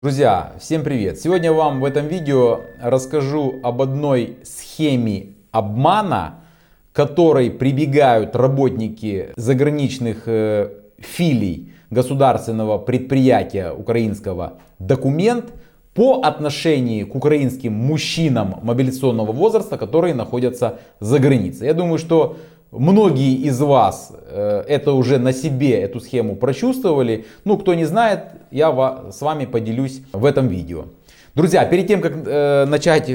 Друзья, всем привет! Сегодня вам в этом видео расскажу об одной схеме обмана, к которой прибегают работники заграничных филий государственного предприятия украинского «Документ» по отношению к украинским мужчинам мобилизационного возраста, которые находятся за границей. Я думаю, что многие из вас это уже на себе, эту схему прочувствовали. Ну, кто не знает, я с вами поделюсь в этом видео. Друзья, перед тем, как начать,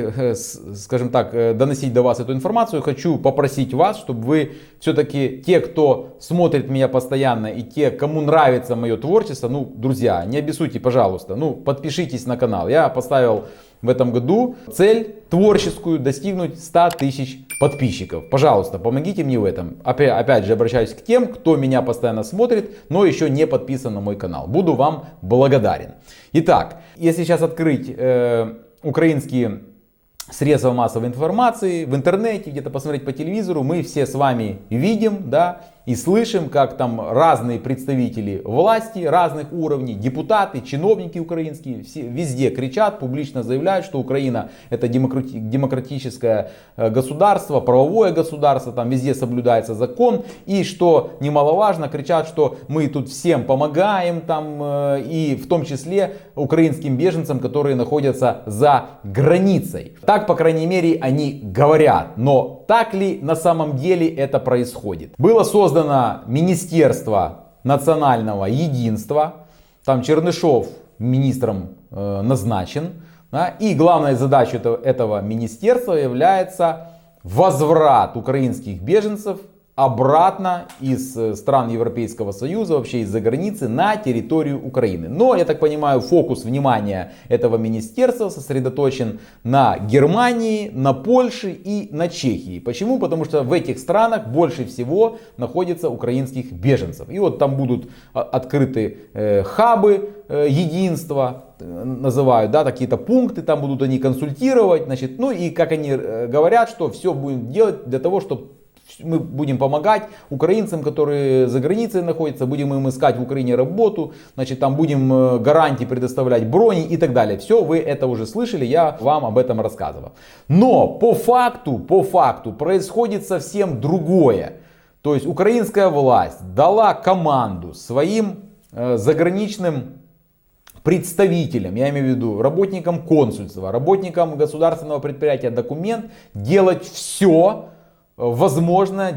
скажем так, доносить до вас эту информацию, хочу попросить вас, чтобы вы все-таки, те, кто смотрит меня постоянно и те, кому нравится мое творчество, ну, друзья, не обессудьте, пожалуйста, ну, подпишитесь на канал. Я поставил в этом году цель творческую достигнуть 100 тысяч подписчиков. Пожалуйста, помогите мне в этом. Опять же, обращаюсь к тем, кто меня постоянно смотрит, но еще не подписан на мой канал. Буду вам благодарен. Итак, если сейчас открыть украинские средства массовой информации в интернете, где-то посмотреть по телевизору, мы все с вами видим, да, и слышим, как там разные представители власти разных уровней, депутаты, чиновники украинские, все, везде кричат, публично заявляют, что Украина это демократическое государство, правовое государство, там везде соблюдается закон, и что немаловажно, кричат, что мы тут всем помогаем, там, и в том числе украинским беженцам, которые находятся за границей. Так, по крайней мере, они говорят, но так ли на самом деле это происходит? Было создано Министерство национального единства, там Чернышов министром назначен, да, и главной задачей этого министерства является возврат украинских беженцев обратно из стран Европейского Союза, вообще из-за границы, на территорию Украины. Но, я так понимаю, фокус внимания этого министерства сосредоточен на Германии, на Польше и на Чехии. Почему? Потому что в этих странах больше всего находится украинских беженцев. И вот там будут открыты хабы единства, называют, да, какие-то пункты, там будут они консультировать, значит, ну и как они говорят, что все будем делать для того, чтобы мы будем помогать украинцам, которые за границей находятся, будем им искать в Украине работу, значит, там будем гарантии предоставлять, брони и так далее. Все, вы это уже слышали, я вам об этом рассказывал. Но по факту происходит совсем другое. То есть украинская власть дала команду своим заграничным представителям, я имею в виду работникам консульства, работникам государственного предприятия «Документ», делать все возможно,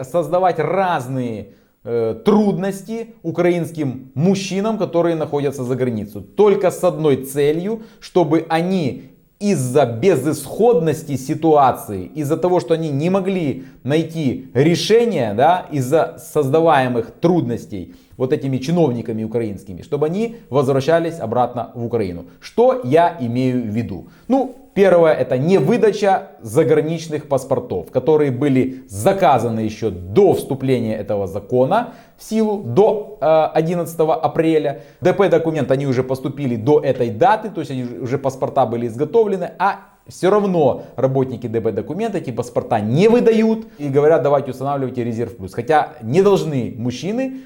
создавать разные трудности украинским мужчинам, которые находятся за границей. Только с одной целью, чтобы они из-за безысходности ситуации, из-за того, что они не могли найти решение, да, из-за создаваемых трудностей вот этими чиновниками украинскими, чтобы они возвращались обратно в Украину. Что я имею в виду? Ну, первое, это не выдача заграничных паспортов, которые были заказаны еще до вступления этого закона в силу, до 11 апреля. ДП-документ, они уже поступили до этой даты, то есть они уже паспорта были изготовлены, а все равно работники ДП-документа эти паспорта не выдают и говорят, давайте устанавливайте резерв плюс. Хотя не должны мужчины,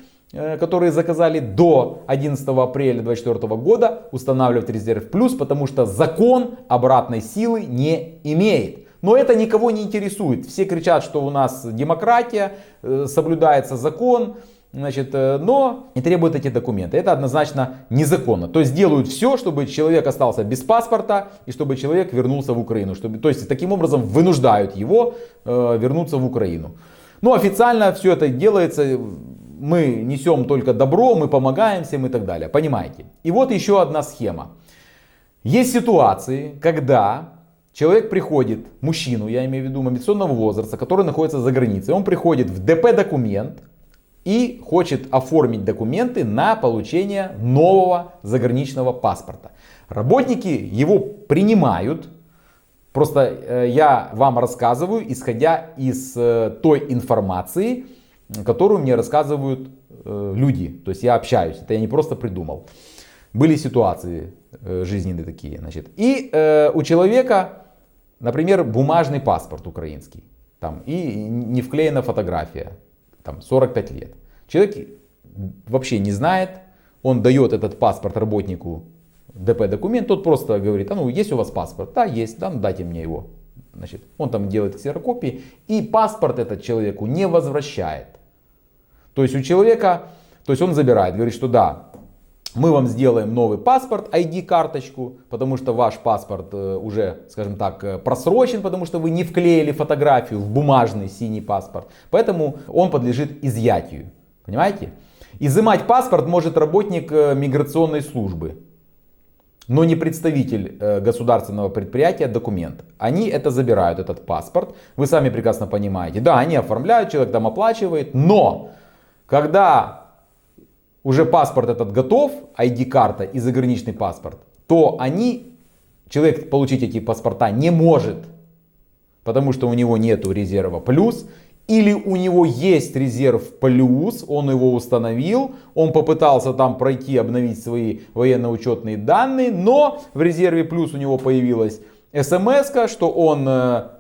которые заказали до 11 апреля 2024 года, устанавливать резерв плюс, потому что закон обратной силы не имеет. Но это никого не интересует. Все кричат, что у нас демократия, соблюдается закон, значит, но не требуют эти документы. Это однозначно незаконно. То есть делают все, чтобы человек остался без паспорта и чтобы человек вернулся в Украину. То есть таким образом вынуждают его вернуться в Украину. Но официально все это делается. Мы несем только добро, мы помогаем всем и так далее. Понимаете? И вот еще одна схема. Есть ситуации, когда человек приходит, мужчину, я имею в виду мобилизационного возраста, который находится за границей. Он приходит в ДП-документ и хочет оформить документы на получение нового заграничного паспорта. Работники его принимают. Просто я вам рассказываю, исходя из той информации, которую мне рассказывают люди. То есть я общаюсь, это я не просто придумал. Были ситуации жизненные такие. Значит. И у человека, например, бумажный паспорт украинский. Там, и не вклеена фотография. Там, 45 лет. Человек вообще не знает. Он дает этот паспорт работнику ДП-документ, тот просто говорит, а ну есть у вас паспорт? Да, есть, да, ну дайте мне его. Значит, он там делает ксерокопии, и паспорт этот человеку не возвращает. То есть у человека, то есть он забирает, говорит, что да, мы вам сделаем новый паспорт, ID-карточку, потому что ваш паспорт уже, скажем так, просрочен, потому что вы не вклеили фотографию в бумажный синий паспорт. Поэтому он подлежит изъятию. Понимаете? Изымать паспорт может работник миграционной службы, но не представитель государственного предприятия документ. Они это забирают, этот паспорт. Вы сами прекрасно понимаете. Да, они оформляют, человек там оплачивает, но когда уже паспорт этот готов, ID-карта и заграничный паспорт, то человек получить эти паспорта не может, потому что у него нету резерва плюс, или у него есть резерв плюс, он его установил, он попытался там пройти, обновить свои военно-учетные данные, но в резерве плюс у него появилась смс-ка, что он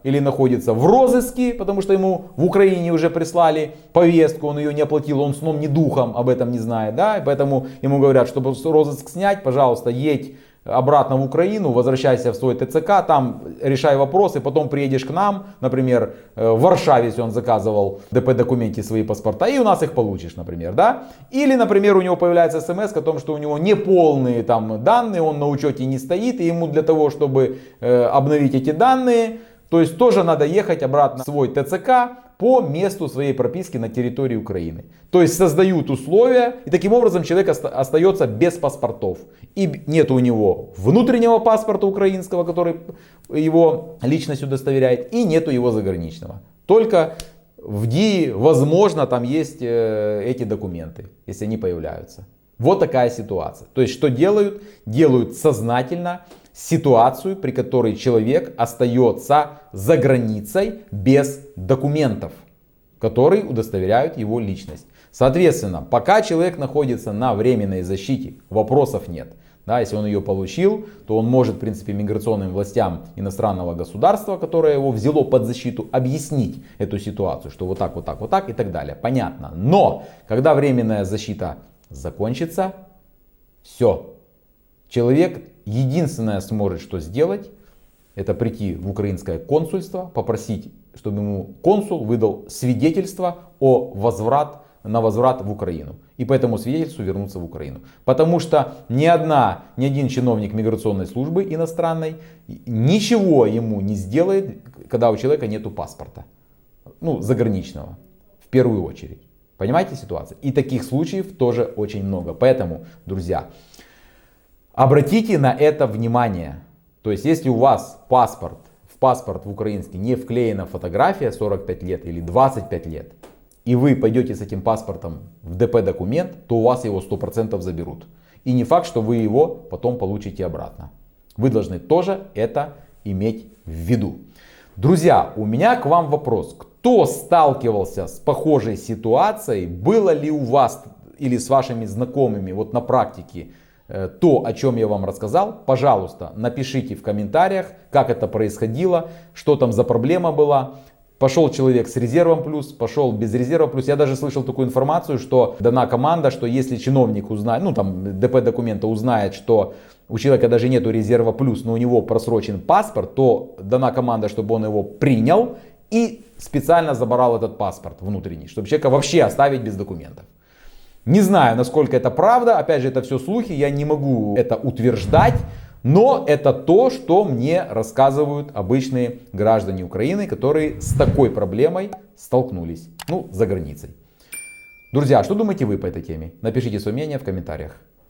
или находится в розыске, потому что ему в Украине уже прислали повестку, он ее не оплатил, он сном ни духом об этом не знает, да, и поэтому ему говорят, чтобы розыск снять, пожалуйста, едь обратно в Украину, возвращайся в свой ТЦК, там решай вопросы, потом приедешь к нам, например, в Варшаве, если он заказывал в ДП-документе свои паспорта, и у нас их получишь, например, да. Или, например, у него появляется смс о том, что у него неполные там данные, он на учете не стоит, и ему для того, чтобы обновить эти данные, то есть тоже надо ехать обратно в свой ТЦК по месту своей прописки на территории Украины. То есть создают условия, и таким образом человек остается без паспортов. И нет у него внутреннего паспорта украинского, который его личность удостоверяет, и нету его заграничного. Только в ДИИ, возможно, там есть эти документы, если они появляются. Вот такая ситуация. То есть что делают? Делают сознательно ситуацию, при которой человек остается за границей без документов, которые удостоверяют его личность. Соответственно, пока человек находится на временной защите, вопросов нет. Да, если он ее получил, то он может, в принципе, миграционным властям иностранного государства, которое его взяло под защиту, объяснить эту ситуацию, что вот так, вот так, вот так и так далее. Понятно. Но, когда временная защита закончится, все. Человек единственное сможет что сделать, это прийти в украинское консульство, попросить, чтобы ему консул выдал свидетельство на возврат в Украину. И по этому свидетельству вернуться в Украину. Потому что ни один чиновник миграционной службы иностранной ничего ему не сделает, когда у человека нету паспорта. Ну, заграничного. В первую очередь. Понимаете ситуацию? И таких случаев тоже очень много. Поэтому, друзья, обратите на это внимание. То есть, если у вас в паспорт в украинский не вклеена фотография 45 лет или 25 лет, и вы пойдете с этим паспортом в ДП-документ, то у вас его 100% заберут. И не факт, что вы его потом получите обратно. Вы должны тоже это иметь в виду. Друзья, у меня к вам вопрос. Кто сталкивался с похожей ситуацией? Было ли у вас или с вашими знакомыми вот на практике то, о чем я вам рассказал? Пожалуйста, напишите в комментариях, как это происходило, что там за проблема была. Пошел человек с резервом плюс, пошел без резерва плюс. Я даже слышал такую информацию, что дана команда, что если чиновник узнает, ну там ДП документа узнает, что у человека даже нету резерва плюс, но у него просрочен паспорт, то дана команда, чтобы он его принял и специально забрал этот паспорт внутренний, чтобы человека вообще оставить без документов. Не знаю, насколько это правда, опять же, это все слухи, я не могу это утверждать. Но это то, что мне рассказывают обычные граждане Украины, которые с такой проблемой столкнулись, за границей. Друзья, что думаете вы по этой теме? Напишите свое мнение в комментариях.